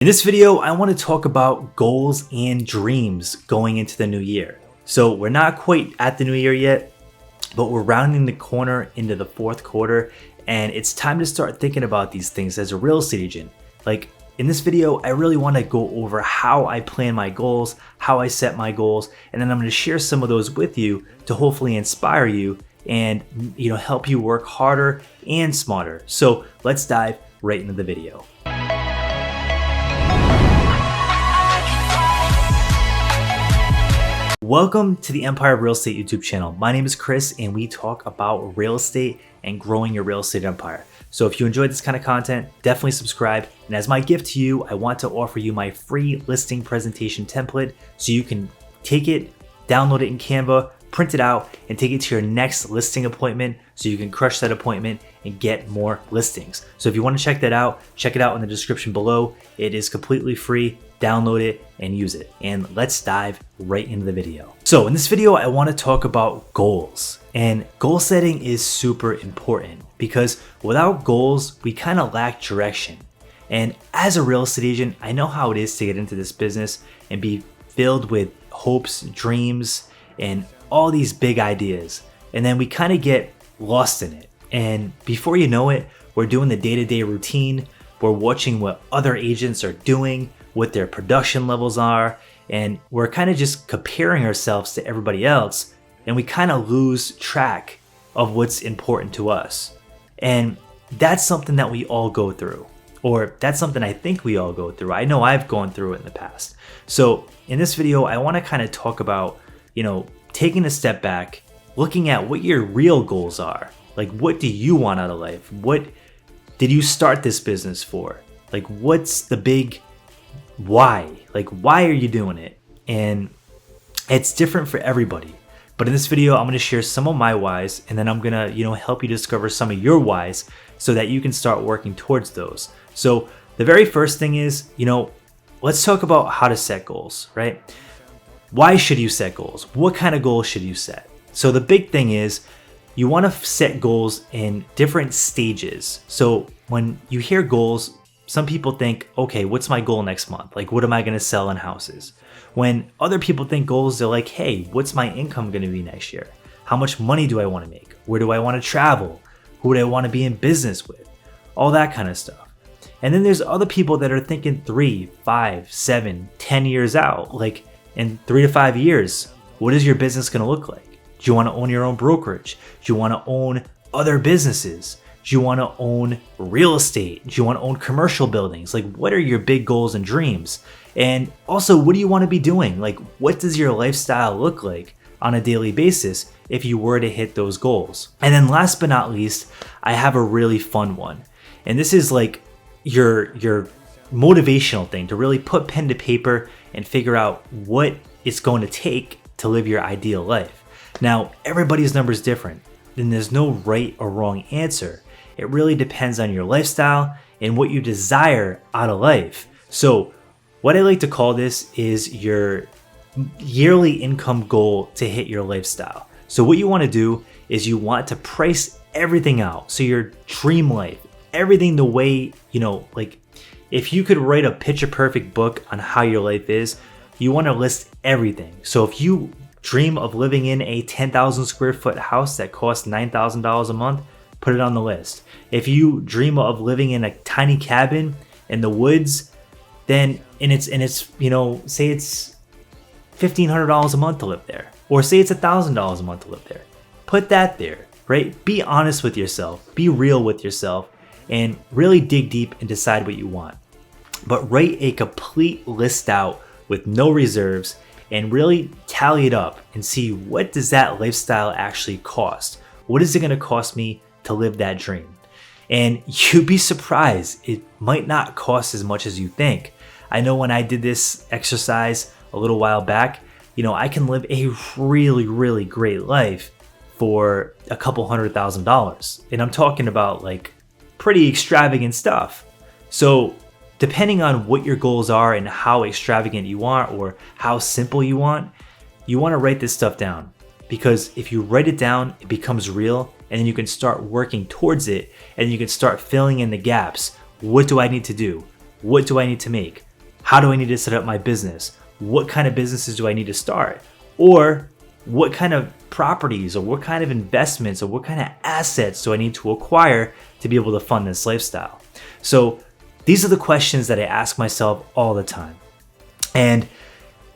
In this video, I want to talk about goals and dreams going into the new year. So we're not quite at the new year yet, but we're rounding the corner into the fourth quarter, and it's time to start thinking about these things as a real estate agent. Like in this video, I really want to go over how I plan my goals, how I set my goals, and then I'm going to share some of those with you to hopefully inspire you and help you work harder and smarter. So let's dive right into the video. Welcome to the Empire Real Estate YouTube channel. My name is Chris and we talk about real estate and growing your real estate empire. So if you enjoyed this kind of content, definitely subscribe. And as my gift to you, I want to offer you my free listing presentation template so you can take it, download it in Canva, print it out, and take it to your next listing appointment so you can crush that appointment and get more listings. So if you want to check that out, check it out in the description below. It is completely free. Download it and use it. And let's dive right into the video. So in this video, I want to talk about goals. And goal setting is super important because without goals, we kind of lack direction. And as a real estate agent, I know how it is to get into this business and be filled with hopes, dreams, and all these big ideas. And then we kind of get lost in it. And before you know it, we're doing the day-to-day routine. We're watching what other agents are doing, what their production levels are, and we're kind of just comparing ourselves to everybody else, and we kind of lose track of what's important to us. And that's something that we all go through, or that's something I think we all go through. I know I've gone through it in the past. So in this video, I want to kind of talk about, taking a step back, looking at what your real goals are. Like, what do you want out of life? What did you start this business for? Like, what's the big why? Like, why are you doing it? And it's different for everybody. But in this video, I'm going to share some of my whys, and then I'm going to, help you discover some of your whys so that you can start working towards those. So the very first thing is, let's talk about how to set goals, right? Why should you set goals? What kind of goals should you set? So the big thing is you want to set goals in different stages. So when you hear goals, some people think, okay, what's my goal next month? Like, what am I going to sell in houses? When other people think goals, they're like, hey, what's my income going to be next year? How much money do I want to make? Where do I want to travel? Who do I want to be in business with? All that kind of stuff. And then there's other people that are thinking 3, 5, 7, 10 years out. Like, in 3 to 5 years, what is your business going to look like? Do you want to own your own brokerage? Do you want to own other businesses? Do you want to own real estate? Do you want to own commercial buildings? Like, what are your big goals and dreams? And also, what do you want to be doing? Like, what does your lifestyle look like on a daily basis if you were to hit those goals? And then last but not least, I have a really fun one. And this is like your motivational thing to really put pen to paper and figure out what it's going to take to live your ideal life. Now, everybody's number is different, and there's no right or wrong answer. It really depends on your lifestyle and what you desire out of life. So what I like to call this is your yearly income goal to hit your lifestyle. So what you want to do is you want to price everything out. So your dream life, everything the way, like if you could write a picture perfect book on how your life is, you want to list everything. So if you dream of living in a 10,000 square foot house that costs $9,000 a month, put it on the list. If you dream of living in a tiny cabin in the woods, then and it's say it's $1,500 a month to live there, or say it's $1,000 a month to live there, put that there, right? Be honest with yourself, be real with yourself, and really dig deep and decide what you want. But write a complete list out with no reserves and really tally it up and see, what does that lifestyle actually cost? What is it going to cost me to live that dream? And you'd be surprised, it might not cost as much as you think. I know when I did this exercise a little while back, I can live a really, really great life for a couple $100,000. And I'm talking about like pretty extravagant stuff. So depending on what your goals are and how extravagant you want or how simple you want to write this stuff down. Because if you write it down, it becomes real, and then you can start working towards it, and you can start filling in the gaps. What do I need to do? What do I need to make? How do I need to set up my business? What kind of businesses do I need to start? Or what kind of properties or what kind of investments or what kind of assets do I need to acquire to be able to fund this lifestyle? So these are the questions that I ask myself all the time. And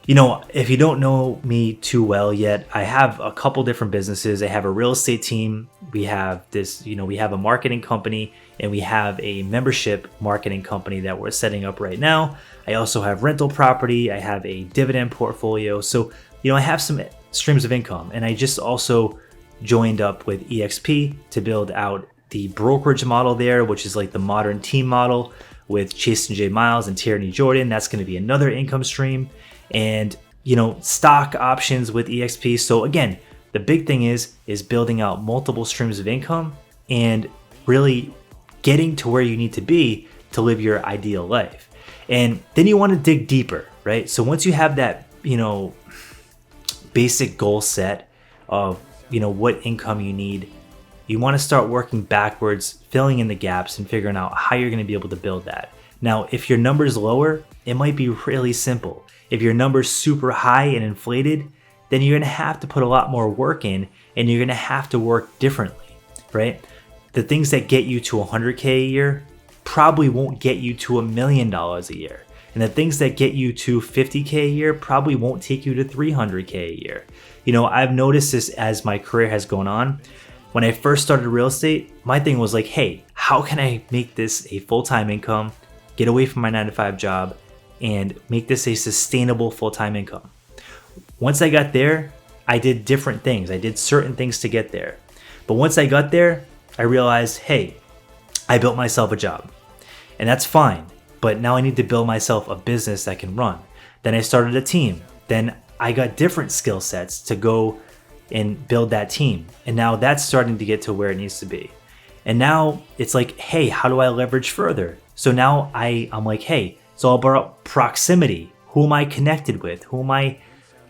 if you don't know me too well yet, I have a couple different businesses. I have a real estate team. We have we have a marketing company, and we have a membership marketing company that we're setting up right now. I also have rental property. I have a dividend portfolio. So, I have some streams of income, and I just also joined up with EXP to build out the brokerage model there, which is like the modern team model with Jason J. Miles and Tierney Jordan. That's going to be another income stream. And stock options with EXP. So again, the big thing is building out multiple streams of income and really getting to where you need to be to live your ideal life. And then you want to dig deeper, right? So once you have that basic goal set of what income you need, you want to start working backwards, filling in the gaps and figuring out how you're going to be able to build that. Now, if your number's lower, it might be really simple. If your number's super high and inflated, then you're going to have to put a lot more work in, and you're going to have to work differently, right? The things that get you to 100K a year probably won't get you to $1 million a year. And the things that get you to 50K a year probably won't take you to 300K a year. I've noticed this as my career has gone on. When I first started real estate, my thing was like, hey, how can I make this a full-time income, get away from my 9-to-5 job, and make this a sustainable full-time income? Once I got there, I did different things. I did certain things to get there. But once I got there, I realized, hey, I built myself a job. And that's fine. But now I need to build myself a business that can run. Then I started a team. Then I got different skill sets to go and build that team. And now that's starting to get to where it needs to be. And now it's like, hey, how do I leverage further? So now I'm like, hey, it's all about proximity. Who am I connected with? Who am I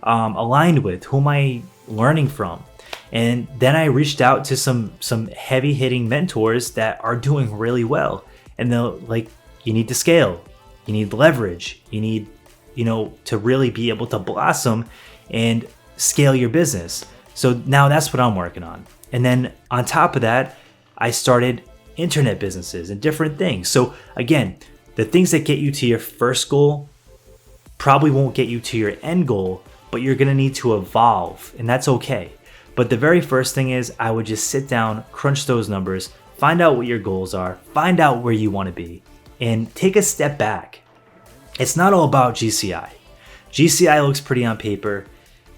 aligned with? Who am I learning from? And then I reached out to some heavy hitting mentors that are doing really well. And they're like, you need to scale. You need leverage. You need, to really be able to blossom and scale your business. So now that's what I'm working on. And then on top of that, I started internet businesses and different things. So again, the things that get you to your first goal probably won't get you to your end goal, but you're going to need to evolve, and that's okay. But the very first thing is I would just sit down, crunch those numbers, find out what your goals are, find out where you want to be, and take a step back. It's not all about GCI. GCI looks pretty on paper.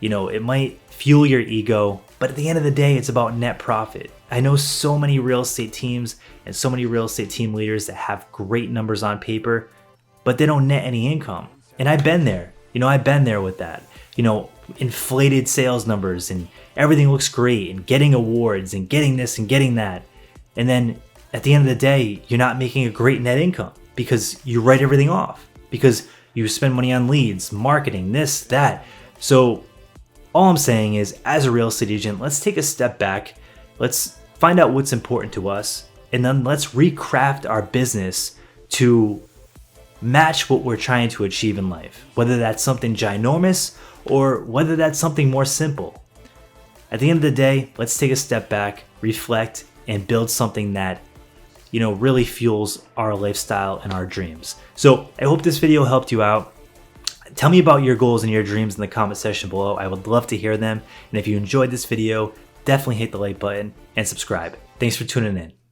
It might fuel your ego, but at the end of the day, it's about net profit. I know so many real estate teams and so many real estate team leaders that have great numbers on paper, but they don't net any income. And I've been there. I've been there with that. Inflated sales numbers and everything looks great and getting awards and getting this and getting that. And then at the end of the day, you're not making a great net income because you write everything off, because you spend money on leads, marketing, this, that. So all I'm saying is, as a real estate agent, let's take a step back. Let's find out what's important to us, and then let's recraft our business to match what we're trying to achieve in life, whether that's something ginormous or whether that's something more simple. At the end of the day, let's take a step back, reflect, and build something that really fuels our lifestyle and our dreams. So I hope this video helped you out. Tell me about your goals and your dreams in the comment section below. I would love to hear them. And if you enjoyed this video, definitely hit the like button and subscribe. Thanks for tuning in.